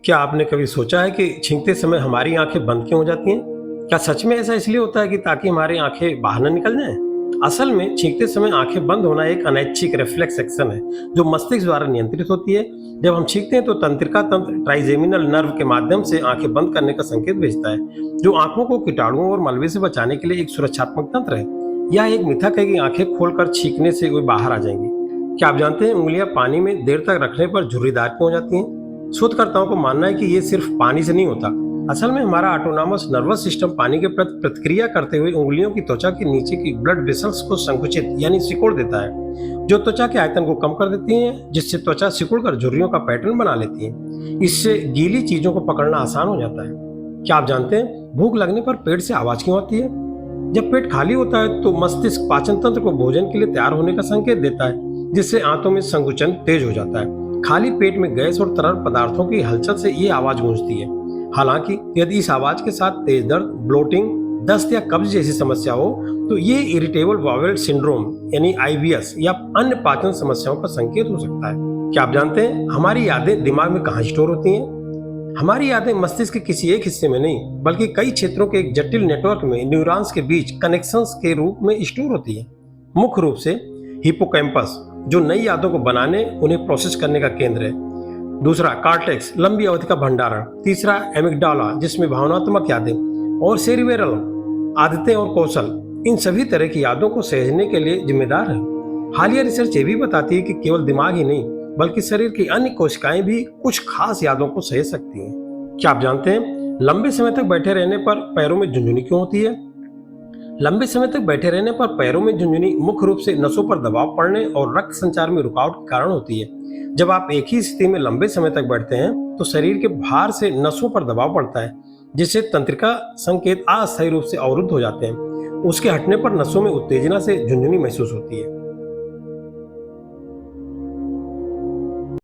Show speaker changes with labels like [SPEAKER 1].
[SPEAKER 1] क्या आपने कभी सोचा है कि छींकते समय हमारी आंखें बंद क्यों हो जाती हैं? क्या सच में ऐसा इसलिए होता है कि ताकि हमारी आंखें बाहर न निकल जाएं? असल में छींकते समय आंखें बंद होना एक अनैच्छिक रिफ्लेक्स एक्शन है जो मस्तिष्क द्वारा नियंत्रित होती है। जब हम छींकते हैं तो तंत्रिका तंत्र ट्राइजेमिनल नर्व के माध्यम से आंखें बंद करने का संकेत भेजता है, जो आंखों को कीटाणुओं और मलबे से बचाने के लिए एक सुरक्षात्मक तंत्र है। यह एक मिथक है कि आंखें खोलकर छींकने से वे बाहर आ जाएंगी। क्या आप जानते हैं उंगलियां पानी में देर तक रखने पर झुर्रीदार क्यों हो जाती हैं? शोधकर्ताओं को मानना है कि ये सिर्फ पानी से नहीं होता। असल में हमारा ऑटोनॉमस नर्वस सिस्टम पानी के प्रति प्रतिक्रिया करते हुए उंगलियों की त्वचा के नीचे की ब्लड वेसल्स को संकुचित यानी सिकुड़ देता है, जो त्वचा के आयतन को कम कर देती हैं, जिससे त्वचा सिकुड़कर झुर्रियों का पैटर्न बना लेती है। इससे गीली चीजों को पकड़ना आसान हो जाता है। क्या आप जानते हैं भूख लगने पर पेट से आवाज क्यों आती है? जब पेट खाली होता है तो मस्तिष्क पाचन तंत्र को भोजन के लिए तैयार होने का संकेत देता है, जिससे आंतों में संकुचन तेज हो जाता है। खाली पेट में गैस और तरल पदार्थों की हलचल से ये आवाज गूंजती है। हालांकि यदि इस आवाज के साथ तेज दर्द, ब्लोटिंग, दस्त या कब्ज जैसी समस्या हो तो ये इरिटेबल बाउल सिंड्रोम यानी आईबीएस या अन्य पाचन समस्याओं का संकेत हो सकता है। क्या आप जानते हैं हमारी यादें दिमाग में कहाँ स्टोर होती हैं? हमारी यादें मस्तिष्क के किसी एक हिस्से में नहीं बल्कि कई क्षेत्रों के एक जटिल नेटवर्क में न्यूरॉन्स के बीच कनेक्शंस के रूप में स्टोर होती है। मुख्य रूप से हिप्पोकैम्पस, जो नई यादों को बनाने उन्हें प्रोसेस करने का केंद्र है। दूसरा कॉर्टेक्स, लंबी अवधि का भंडारण। तीसरा एमिगडाला, जिसमें भावनात्मक यादें। और सेरिबेरल, आदतें और कौशल, इन सभी तरह की यादों को सहेजने के लिए जिम्मेदार है। हालिया रिसर्च ये भी बताती है कि केवल दिमाग ही नहीं बल्कि शरीर की अन्य कोशिकाएं भी कुछ खास यादों को सहेज सकती हैं। क्या आप जानते हैं लंबे समय तक बैठे रहने पर पैरों में झुनझुनी क्यों होती है? लंबे समय तक बैठे रहने पर पैरों में झुनझुनी मुख्य रूप से नसों पर दबाव पड़ने और रक्त संचार में रुकावट के कारण होती है। जब आप एक ही स्थिति में लंबे समय तक बैठते हैं तो शरीर के भार से नसों पर दबाव पड़ता है, जिससे तंत्रिका संकेत अस्थायी रूप से अवरुद्ध हो जाते हैं। उसके हटने पर नसों में उत्तेजना से झुनझुनी महसूस होती है।